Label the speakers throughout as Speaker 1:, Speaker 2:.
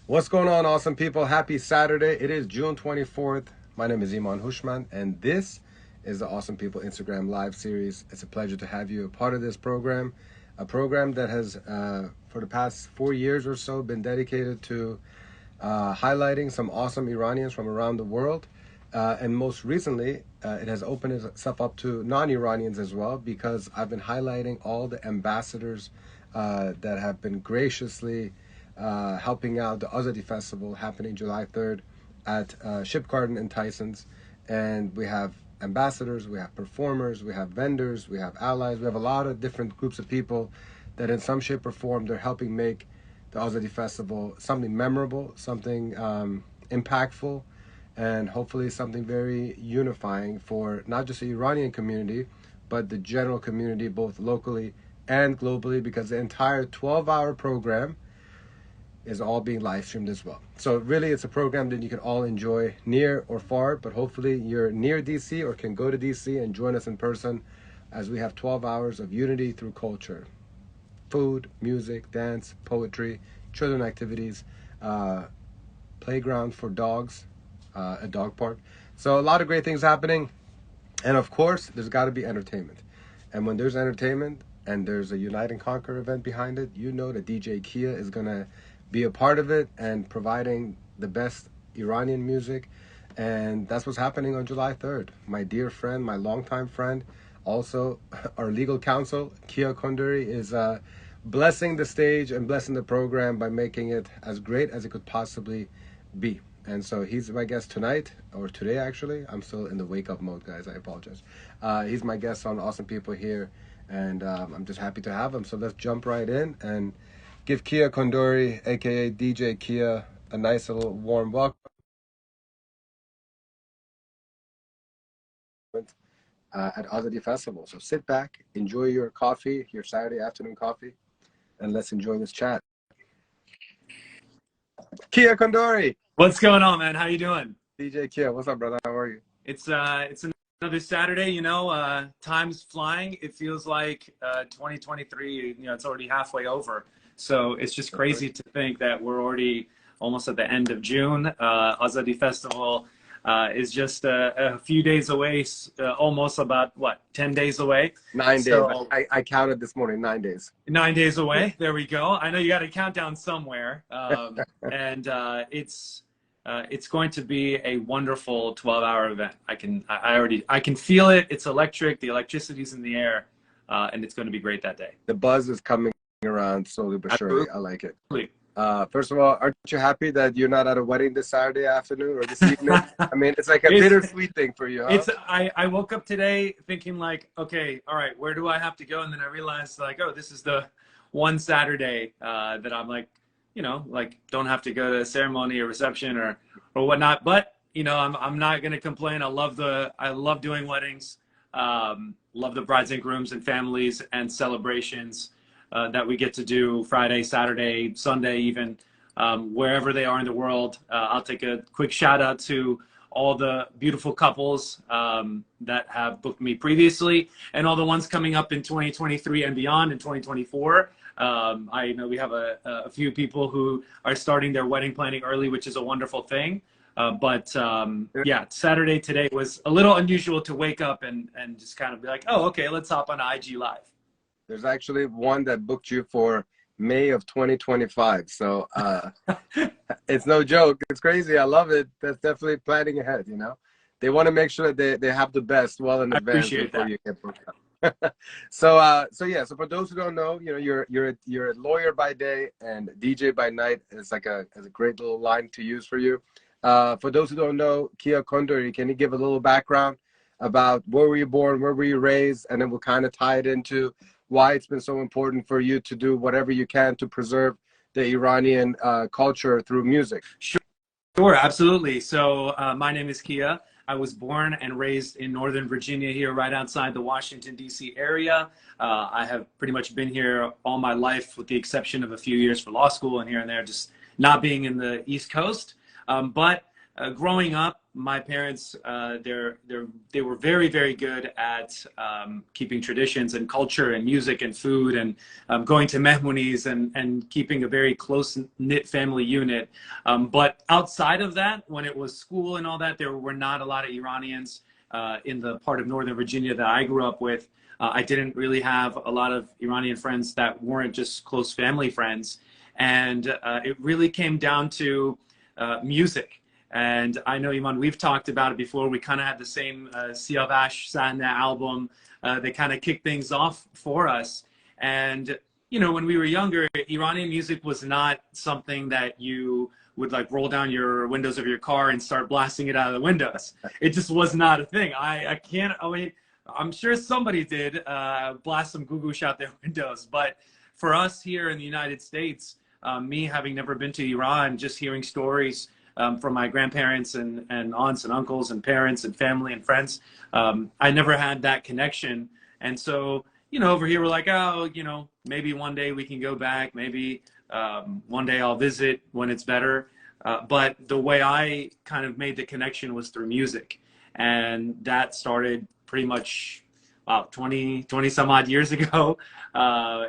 Speaker 1: What's going on, awesome people? Happy Saturday. It is June 24th. My name is Iman Hushman, and this is the Awesome People Instagram Live series. It's a pleasure to have you a part of this program, a program that has, for the past 4 years or so, been dedicated to highlighting some awesome Iranians from around the world. And most recently, it has opened itself up to non-Iranians as well, because I've been highlighting all the ambassadors that have been graciously helping out the Azadi Festival happening July 3rd at Ship Garden in Tyson's. And we have ambassadors, we have performers, we have vendors, we have allies, we have a lot of different groups of people that in some shape or form they're helping make the Azadi Festival something memorable, something impactful, and hopefully something very unifying for not just the Iranian community, but the general community, both locally and globally, because the entire 12-hour program is all being live streamed as well. So really it's a program that you can all enjoy near or far, but hopefully you're near DC or can go to DC and join us in person, as we have 12 hours of unity through culture. Food, music, dance, poetry, children activities, playground for dogs, a dog park. So a lot of great things happening. And of course, there's got to be entertainment. And when there's entertainment and there's a Unite and Conquer event behind it, you know that DJ Kia is going to be a part of it and providing the best Iranian music. And that's what's happening on July 3rd. My dear friend, my longtime friend, also our legal counsel, Kia Kondori, is blessing the stage and blessing the program by making it as great as it could possibly be. And so he's my guest tonight, or today actually. I'm still in the wake-up mode, guys. I apologize. He's my guest on Awesome People here, and I'm just happy to have him. So let's jump right in and give Kia Kondori, aka DJ Kia, a nice little warm welcome at Azadi Festival. So sit back, enjoy your coffee, your Saturday afternoon coffee, and let's enjoy this chat. Kia Kondori.
Speaker 2: What's going on, man? How you doing?
Speaker 1: DJ Kia, what's up, brother? How are you?
Speaker 2: It's another Saturday, time's flying. It feels like 2023, it's already halfway over. So it's just crazy to think that we're already almost at the end of June. Azadi Festival is just a few days away, almost about, what, 10 days away?
Speaker 1: 9 days. I counted this morning, 9 days.
Speaker 2: 9 days away. There we go. I know you got to count down somewhere. And it's going to be a wonderful 12-hour event. I can feel it. It's electric. The electricity's in the air, and it's going to be great that day.
Speaker 1: The buzz is coming around slowly but surely. I like it.
Speaker 2: Absolutely.
Speaker 1: First of all, aren't you happy that you're not at a wedding this Saturday afternoon or this evening? I mean, it's like a bittersweet thing for you, huh?
Speaker 2: I woke up today thinking like, okay, all right, where do I have to go? And then I realized like, oh, this is the one Saturday that I'm like, don't have to go to a ceremony or reception or whatnot. But I'm not gonna complain. I love doing weddings. Love the brides and grooms and families and celebrations that we get to do Friday, Saturday, Sunday, even wherever they are in the world. I'll take a quick shout out to all the beautiful couples that have booked me previously, and all the ones coming up in 2023 and beyond in 2024. I know we have a few people who are starting their wedding planning early, which is a wonderful thing. Yeah, Saturday today was a little unusual to wake up and just kind of be like, oh, okay, let's hop on IG Live.
Speaker 1: There's actually one that booked you for May of 2025. So it's no joke. It's crazy. I love it. That's definitely planning ahead, They want to make sure that they have the best well in advance before you get booked up. So for those who don't know, you're a lawyer by day and DJ by night. It's like a great little line to use for you. For those who don't know, Kia Kondori, can you give a little background about where were you born, where were you raised, and then we'll kind of tie it into why it's been so important for you to do whatever you can to preserve the Iranian culture through music.
Speaker 2: Sure, absolutely. So my name is Kia. I was born and raised in Northern Virginia here, right outside the Washington, D.C. area. I have pretty much been here all my life, with the exception of a few years for law school and here and there, just not being in the East Coast. But growing up, my parents, they were very, very good at keeping traditions and culture and music and food and going to mehmonis and keeping a very close-knit family unit. But outside of that, when it was school and all that, there were not a lot of Iranians in the part of Northern Virginia that I grew up with. I didn't really have a lot of Iranian friends that weren't just close family friends. And it really came down to music. And I know, Iman, we've talked about it before. We kind of had the same Siavash Sahne album. They kind of kicked things off for us. And, you know, when we were younger, Iranian music was not something that you would like roll down your windows of your car and start blasting it out of the windows. It just was not a thing. I mean, I'm sure somebody did blast some gugush out their windows. But for us here in the United States, me having never been to Iran, just hearing stories from my grandparents and aunts and uncles and parents and family and friends, I never had that connection. And so, you know, over here we're like, oh, you know, maybe one day we can go back. Maybe one day I'll visit when it's better. But the way I kind of made the connection was through music. And that started pretty much about 20 some odd years ago,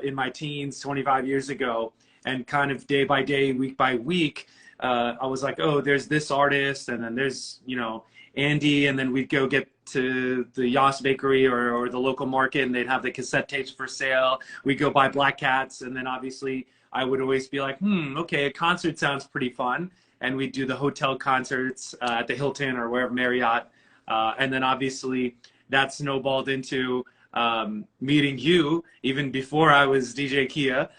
Speaker 2: in my teens, 25 years ago. And kind of day by day, week by week, I was like, oh, there's this artist, and then there's, you know, Andy, and then we'd go get to the Yas Bakery or the local market, and they'd have the cassette tapes for sale. We'd go buy Black Cats, and then obviously I would always be like, okay, a concert sounds pretty fun. And we'd do the hotel concerts at the Hilton or wherever, Marriott. And then obviously that snowballed into meeting you even before I was DJ Kia.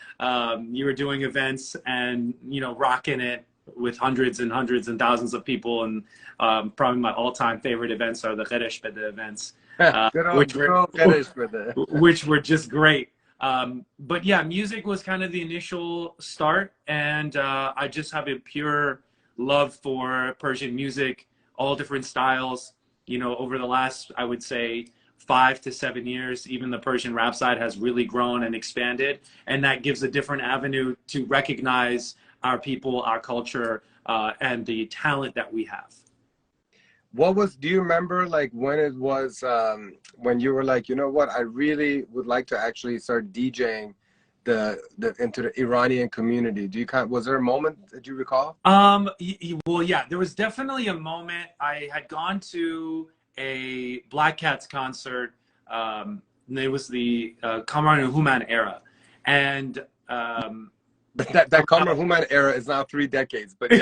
Speaker 2: You were doing events and, you know, rocking it with hundreds and hundreds and thousands of people. And probably my all-time favorite events are the Khereshbede events, which were just great. But yeah, music was kind of the initial start. And I just have a pure love for Persian music, all different styles. You know, over the last, I would say, 5 to 7 years, even the Persian rap side has really grown and expanded. And that gives a different avenue to recognize our people, our culture, and the talent that we have.
Speaker 1: Do you remember like when it was, when you were like, you know what, I really would like to actually start DJing into the Iranian community? Was there a moment that you recall?
Speaker 2: Well, yeah, there was definitely a moment. I had gone to a Black Cats concert. It was the Kamran Human era, and
Speaker 1: that Kamran Human era is now 3 decades. But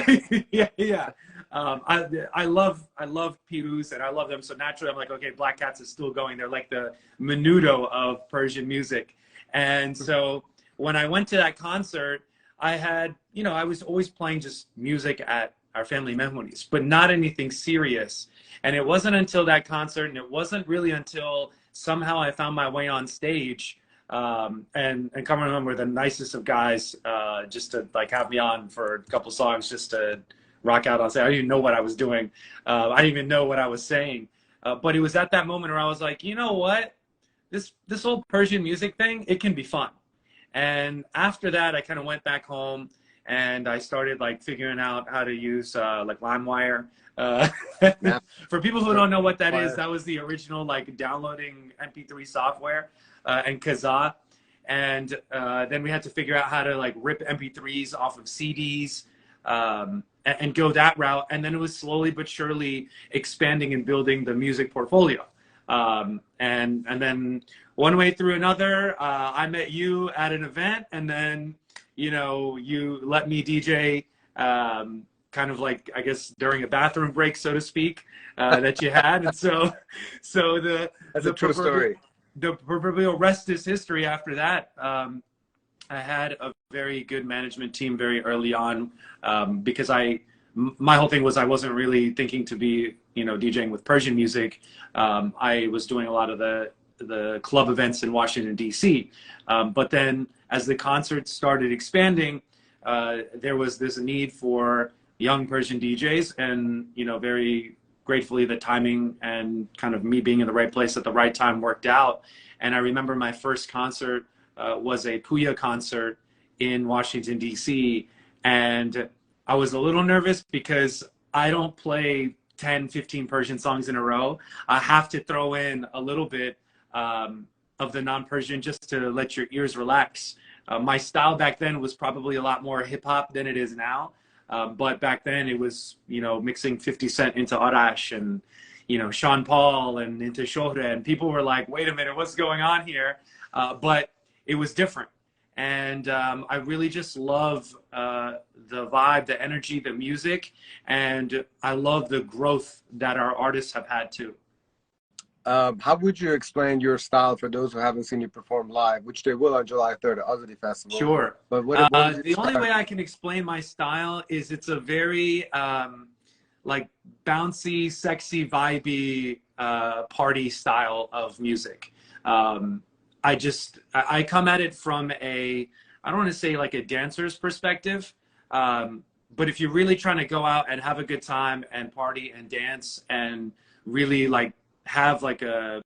Speaker 1: yeah,
Speaker 2: yeah. I love Piruz, and I love them. So naturally, I'm like, okay, Black Cats is still going. They're like the menudo of Persian music. And so when I went to that concert, I had, you know, I was always playing just music at our family mehmonis, but not anything serious. And it wasn't until that concert, and it wasn't really until somehow I found my way on stage, and Kamran were the nicest of guys, just to like have me on for a couple songs, just to rock out on stage. I didn't even know what I was doing. I didn't even know what I was saying. But it was at that moment where I was like, you know what? This whole Persian music thing, it can be fun. And after that, I kind of went back home and I started like figuring out how to use like LimeWire. For people who don't know what that is, that was the original like downloading MP3 software, and Kazaa. And then we had to figure out how to like rip MP3s off of CDs, and go that route. And then it was slowly but surely expanding and building the music portfolio. And then one way through another, I met you at an event, and then, you know, you let me DJ, kind of like, I guess, during a bathroom break, so to speak, that you had. And so that's a true story. The proverbial rest is history after that. I had a very good management team very early on, because my whole thing was I wasn't really thinking to be, you know, DJing with Persian music. I was doing a lot of the club events in Washington, D.C. But then as the concerts started expanding, there was this need for young Persian DJs, and, you know, very gratefully the timing and kind of me being in the right place at the right time worked out. And I remember my first concert was a Puya concert in Washington, D.C. And I was a little nervous because I don't play 10, 15 Persian songs in a row. I have to throw in a little bit of the non-Persian just to let your ears relax. My style back then was probably a lot more hip hop than it is now. But back then it was, you know, mixing 50 Cent into Arash and, you know, Sean Paul and into Shohra. And people were like, wait a minute, what's going on here? But it was different. And I really just love the vibe, the energy, the music. And I love the growth that our artists have had too.
Speaker 1: How would you explain your style for those who haven't seen you perform live, which they will on July 3rd at Azadi Festival?
Speaker 2: Sure.
Speaker 1: But what is
Speaker 2: the only way I can explain my style is it's a very like bouncy, sexy, vibey party style of music. I come at it from I don't want to say like a dancer's perspective, but if you're really trying to go out and have a good time and party and dance and really like have like a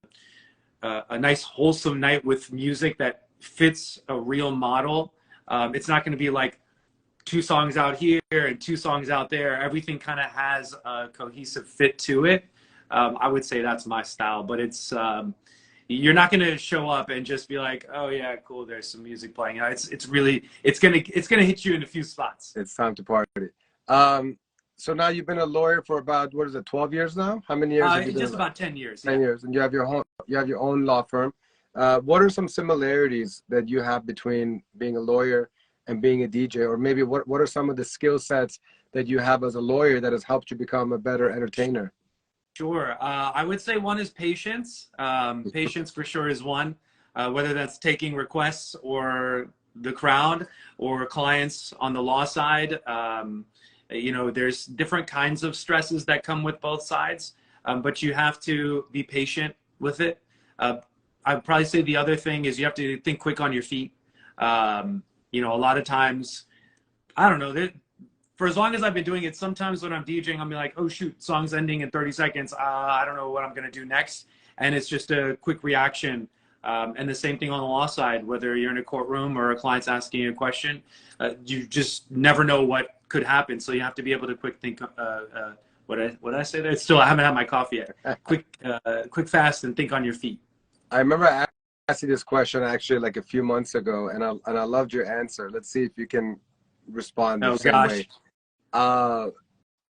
Speaker 2: nice wholesome night with music that fits a real model, it's not going to be like 2 songs out here and 2 songs out there. Everything kind of has a cohesive fit to it. I would say that's my style, but it's you're not going to show up and just be like, oh yeah, cool, there's some music playing. You know, it's going to hit you in a few spots.
Speaker 1: It's time to party. So now you've been a lawyer for about, what is it, 12 years now? How many years have you been?
Speaker 2: Just about 10 years.
Speaker 1: 10 years, and you have your own law firm. What are some similarities that you have between being a lawyer and being a DJ, or maybe what are some of the skill sets that you have as a lawyer that has helped you become a better entertainer?
Speaker 2: Sure. I would say one is patience. Patience for sure is one, whether that's taking requests or the crowd or clients on the law side. You know, there's different kinds of stresses that come with both sides, but you have to be patient with it. I'd probably say the other thing is you have to think quick on your feet. You know, a lot of times, I don't know, for as long as I've been doing it, sometimes when I'm DJing, I'm like, oh shoot, song's ending in 30 seconds. I don't know what I'm gonna do next. And it's just a quick reaction. And the same thing on the law side, whether you're in a courtroom or a client's asking you a question, you just never know what could happen. So you have to be able to quick think, what did I say there? Still, I haven't had my coffee yet. Quick, fast, and think on your feet.
Speaker 1: I remember I asked you this question actually like a few months ago, and I loved your answer. Let's see if you can respond the same way.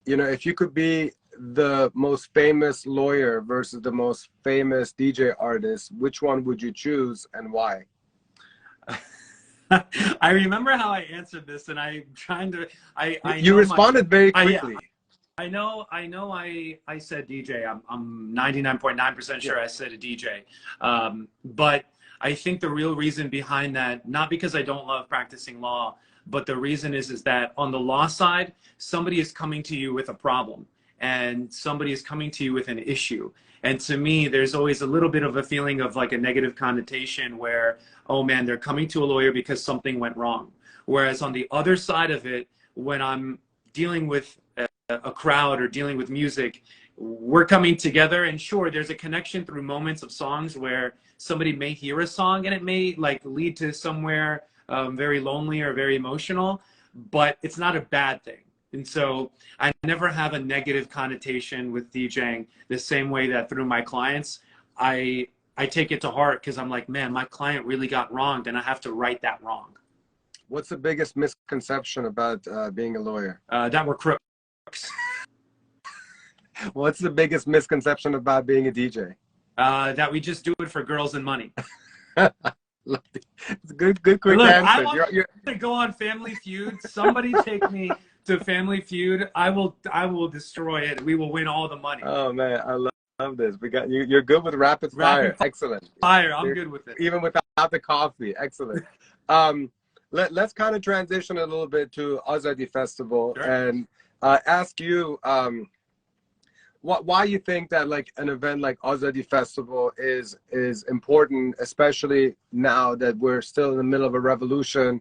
Speaker 1: You know, if you could be the most famous lawyer versus the most famous DJ artist, which one would you choose and why?
Speaker 2: I remember how I answered this, and I'm trying to.
Speaker 1: You responded very quickly.
Speaker 2: I know. I said DJ. I'm 99.9% sure I said a DJ. But I think the real reason behind that, not because I don't love practicing law, but the reason is that on the law side, somebody is coming to you with a problem, and somebody is coming to you with an issue. And to me, there's always a little bit of a feeling of like a negative connotation where, oh man, they're coming to a lawyer because something went wrong. Whereas on the other side of it, when I'm dealing with a crowd or dealing with music, we're coming together, and sure, there's a connection through moments of songs where somebody may hear a song and it may like lead to somewhere very lonely or very emotional, but it's not a bad thing. And so I never have a negative connotation with DJing, the same way that through my clients, I take it to heart because I'm like, man, my client really got wronged and I have to right that wrong.
Speaker 1: What's the biggest misconception about being a lawyer?
Speaker 2: That we're crooks.
Speaker 1: What's the biggest misconception about being a DJ?
Speaker 2: That we just do it for girls and money.
Speaker 1: It's a good quick answer.
Speaker 2: I want to go on Family Feud. Somebody take me to Family Feud. I will destroy it. We will win all the money.
Speaker 1: Oh man, I love this. We got you. You're good with rapid fire. Excellent.
Speaker 2: I'm good with it.
Speaker 1: Even without the coffee. Excellent. Let's kind of transition a little bit to Azadi Festival. Sure. And ask you why you think that like an event like Azadi Festival is important, especially now that we're still in the middle of a revolution.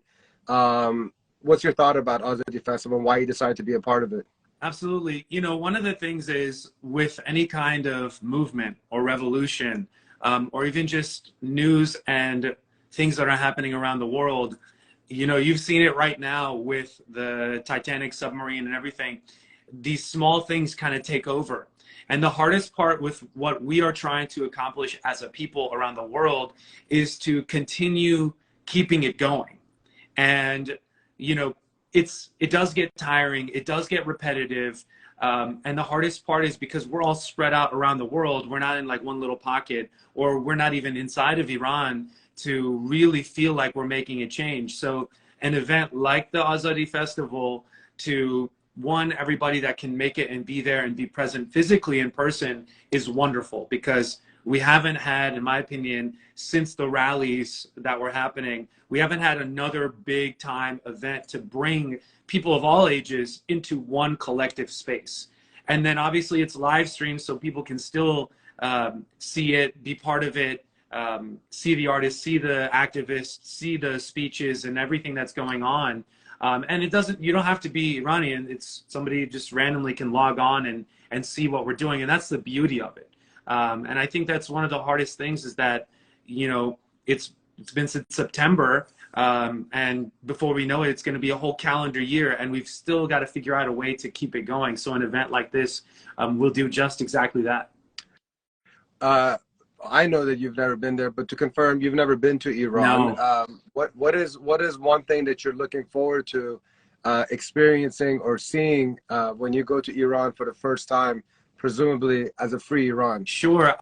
Speaker 1: What's your thought about Azadi Festival and why you decided to be a part of it?
Speaker 2: Absolutely. You know, one of the things is with any kind of movement or revolution, or even just news and things that are happening around the world, you know, you've seen it right now with the Titanic submarine and everything. these small things kind of take over. And the hardest part with what we are trying to accomplish as a people around the world is to continue keeping it going. And, you know, it does get tiring, it does get repetitive. And the hardest part is because we're all spread out around the world. We're not in like one little pocket, or we're not even inside of Iran to really feel like we're making a change. So an event like the Azadi Festival, to one, everybody that can make it and be there and be present physically in person, is wonderful, because we haven't had, in my opinion, since the rallies that were happening, we haven't had another big time event to bring people of all ages into one collective space. And then obviously it's live streamed, so people can still see it, be part of it, see the artists, see the activists, see the speeches and everything that's going on. And you don't have to be Iranian. It's somebody just randomly can log on and see what we're doing. And that's the beauty of it. And I think that's one of the hardest things, is that, you know, it's been since September, and before we know it, it's going to be a whole calendar year, and we've still got to figure out a way to keep it going. So an event like this will do just exactly that.
Speaker 1: I know that you've never been there, but to confirm, you've never been to Iran.
Speaker 2: No.
Speaker 1: What is one thing that you're looking forward to experiencing or seeing when you go to Iran for the first time, presumably as a free Iran?
Speaker 2: Sure.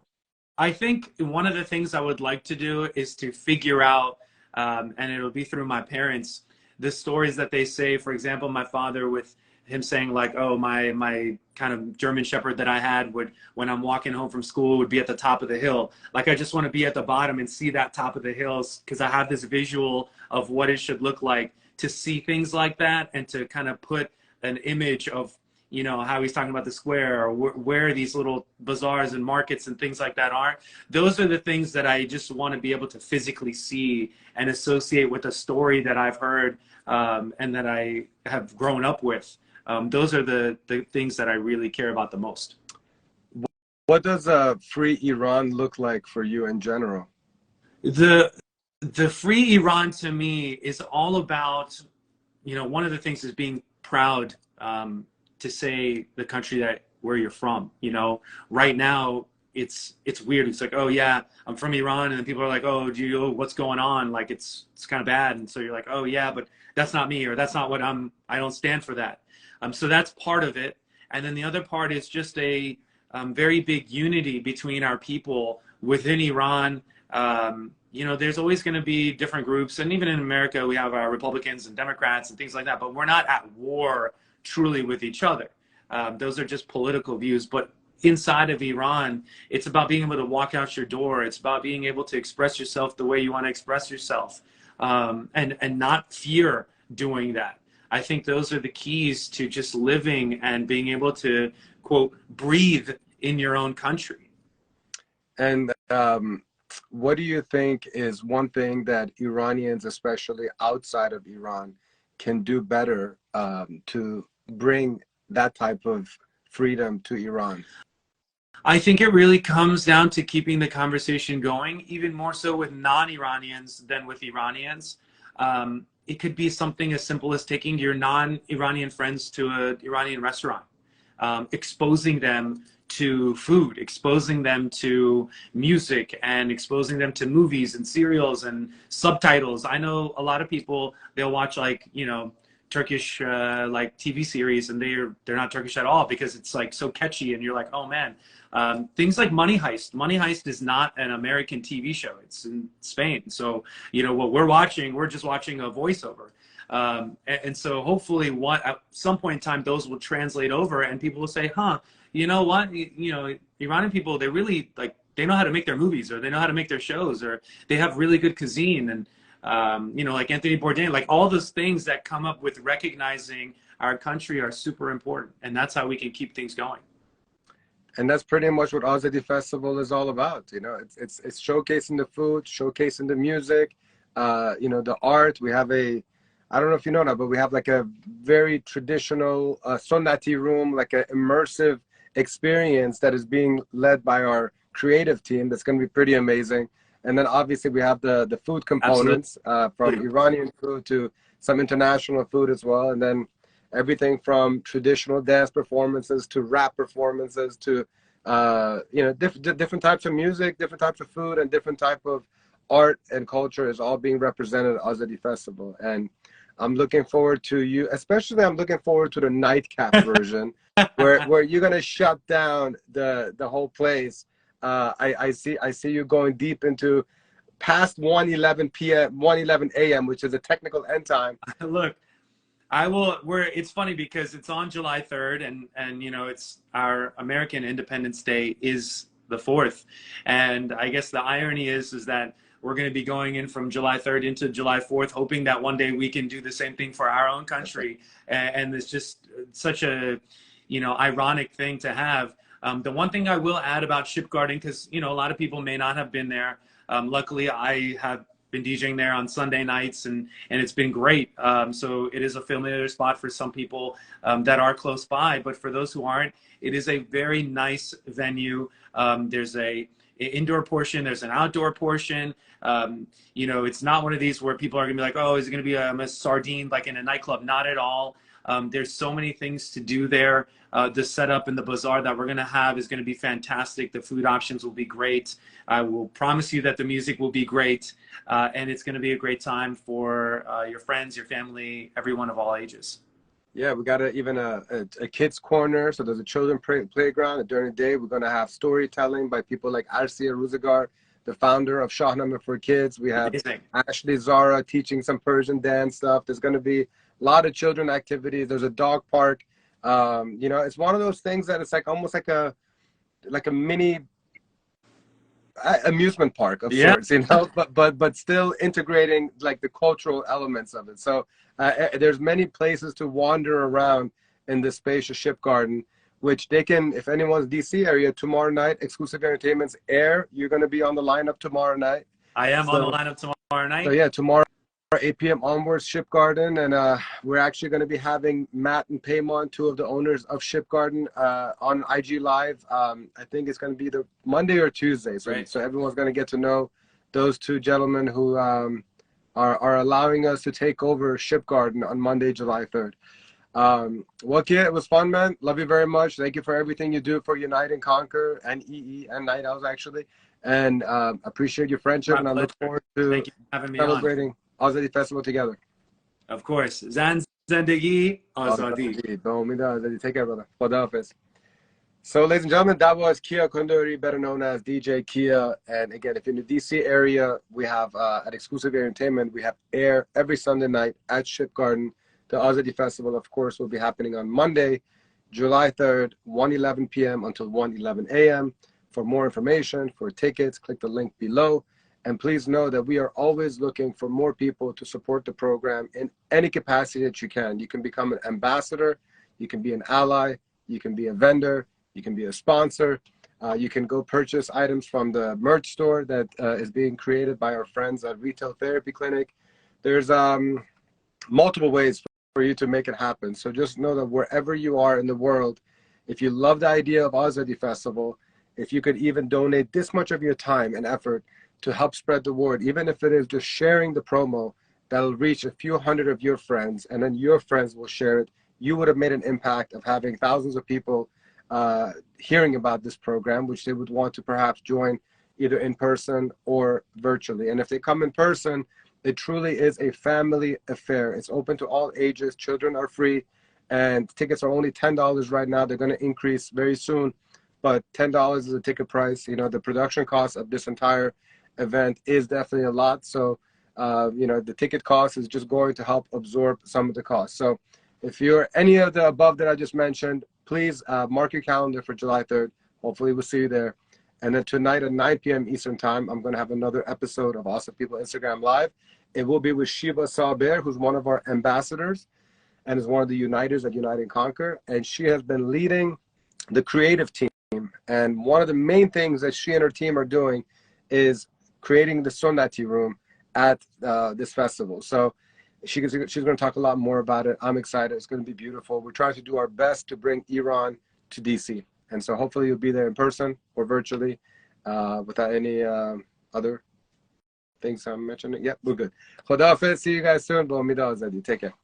Speaker 2: I think one of the things I would like to do is to figure out, and it'll be through my parents, the stories that they say. For example, my father, with him saying like, oh, my kind of German Shepherd that I had would, when I'm walking home from school, would be at the top of the hill. Like, I just want to be at the bottom and see that top of the hills, because I have this visual of what it should look like to see things like that, and to kind of put an image of, you know, how he's talking about the square, or where these little bazaars and markets and things like that are. Those are the things that I just want to be able to physically see and associate with a story that I've heard, and that I have grown up with. Those are the things that I really care about the most.
Speaker 1: What does a free Iran look like for you in general?
Speaker 2: The free Iran to me is all about, you know, one of the things is being proud, to say the country that where you're from. You know, right now it's weird. It's like, oh yeah, I'm from Iran, and then people are like, oh, what's going on? Like, it's kind of bad. And so you're like, oh yeah, but that's not me, or that's not what I don't stand for that. So that's part of it. And then the other part is just a very big unity between our people within Iran. You know, there's always going to be different groups, and even in America we have our Republicans and Democrats and things like that, but we're not at war truly with each other. Those are just political views. But inside of Iran, it's about being able to walk out your door. It's about being able to express yourself the way you want to express yourself, and not fear doing that. I think those are the keys to just living and being able to, quote, breathe in your own country.
Speaker 1: And what do you think is one thing that Iranians, especially outside of Iran, can do better to bring that type of freedom to Iran?
Speaker 2: I think it really comes down to keeping the conversation going, even more so with non-Iranians than with Iranians. It could be something as simple as taking your non-Iranian friends to an Iranian restaurant, exposing them to food, exposing them to music, and exposing them to movies and serials and subtitles. I know a lot of people, they'll watch, like, you know, Turkish like TV series, and they're not Turkish at all, because it's like so catchy, and you're like, oh man. Things like Money Heist. Money Heist is not an American TV show. It's in Spain. So, you know, what we're just watching a voiceover. And so hopefully at some point in time, those will translate over, and people will say, huh, you know what? You know, Iranian people, they really, like, they know how to make their movies, or they know how to make their shows, or they have really good cuisine. And, you know, like Anthony Bourdain, like all those things that come up with recognizing our country are super important. And that's how we can keep things going.
Speaker 1: And that's pretty much what Azadi Festival is all about. You know, it's showcasing the food, showcasing the music, you know, the art. We have I don't know if you know that, but we have like a very traditional Sunnati room, like an immersive experience that is being led by our creative team. That's going to be pretty amazing. And then obviously we have the food components, from Iranian food to some international food as well. And everything from traditional dance performances to rap performances to different types of music, different types of food, and different type of art and culture is all being represented at Azadi Festival. And I'm looking forward to you, especially I'm looking forward to the nightcap version where you're gonna shut down the whole place. I see you going deep into past 1:11 p.m. 1:11 a.m., which is a technical end time.
Speaker 2: Look, it's funny because it's on July 3rd and you know, it's our American Independence Day is the 4th. And I guess the irony is that we're going to be going in from July 3rd into July 4th, hoping that one day we can do the same thing for our own country. And it's just such a, you know, ironic thing to have. The one thing I will add about Ship Garden, because, you know, a lot of people may not have been there. Luckily, I have been DJing there on Sunday nights, and it's been great. So it is a familiar spot for some people that are close by, but for those who aren't, it is a very nice venue. There's a indoor portion, there's an outdoor portion. You know, it's not one of these where people are gonna be like, oh, is it gonna be a sardine like in a nightclub? Not at all. There's so many things to do there. The setup and the bazaar that we're going to have is going to be fantastic. The food options will be great. I will promise you that the music will be great. And it's going to be a great time for your friends, your family, everyone of all ages.
Speaker 1: Yeah, we got even a kids corner. So there's a children playground. And during the day, we're going to have storytelling by people like Arsia Ruzigar, the founder of Shahnameh for Kids. We have
Speaker 2: Amazing.
Speaker 1: Ashley Zara teaching some Persian dance stuff. There's going to be a lot of children activities. There's a dog park. You know, it's one of those things that it's like almost like a mini amusement park of sorts, you know, but still integrating like the cultural elements of it. So there's many places to wander around in this spacious Ship Garden, which they can, if anyone's DC area, tomorrow night, Exclusive Entertainment's Air, you're going to be on the lineup tomorrow night.
Speaker 2: I am on the lineup tomorrow night.
Speaker 1: So yeah, tomorrow 8 p.m. onwards, Ship Garden, and we're actually going to be having Matt and Paymon, two of the owners of Ship Garden, on IG Live. I think it's going to be the Monday or Tuesday, so everyone's going to get to know those two gentlemen who are allowing us to take over Ship Garden on Monday, July 3rd. Well, Kia, it was fun, man. Love you very much. Thank you for everything you do for Unite and Conquer and EE and Night Owls, actually, and appreciate your friendship. And I look forward to celebrating Azadi Festival together.
Speaker 2: Of course. Zan Zendegi Azadi.
Speaker 1: Take care, brother. Khuda Hafiz. So, ladies and gentlemen, that was Kia Kondori, better known as DJ Kia. And again, if you're in the DC area, we have at Exclusive Entertainment, we have Air every Sunday night at Ship Garden. The Azadi Festival, of course, will be happening on Monday, July 3rd, 1:11 p.m. until 1:11 a.m. For more information, for tickets, click the link below. And please know that we are always looking for more people to support the program in any capacity that you can. You can become an ambassador, you can be an ally, you can be a vendor, you can be a sponsor. You can go purchase items from the merch store that is being created by our friends at Retail Therapy Clinic. There's multiple ways for you to make it happen. So just know that wherever you are in the world, if you love the idea of Azadi Festival, if you could even donate this much of your time and effort to help spread the word, even if it is just sharing the promo, that'll reach a few hundred of your friends, and then your friends will share it. You would have made an impact of having thousands of people hearing about this program, which they would want to perhaps join either in person or virtually. And if they come in person, it truly is a family affair. It's open to all ages. Children are free, and tickets are only $10 right now. They're going to increase very soon, but $10 is a ticket price. You know, the production cost of this entire event is definitely a lot. So, you know, the ticket cost is just going to help absorb some of the costs. So if you're any of the above that I just mentioned, please mark your calendar for July 3rd. Hopefully we'll see you there. And then tonight at 9 p.m. Eastern time, I'm going to have another episode of Awesome People Instagram Live. It will be with Shiva Saber, who's one of our ambassadors and is one of the uniters at Unite and Conquer. And she has been leading the creative team. And one of the main things that she and her team are doing is creating the Sunnati room at this festival. So she's going to talk a lot more about it. I'm excited. It's going to be beautiful. We're trying to do our best to bring Iran to DC. And so hopefully you'll be there in person or virtually without any other things I'm mentioning. Yep, we're good. Khuda Hafiz. See you guys soon. Take care.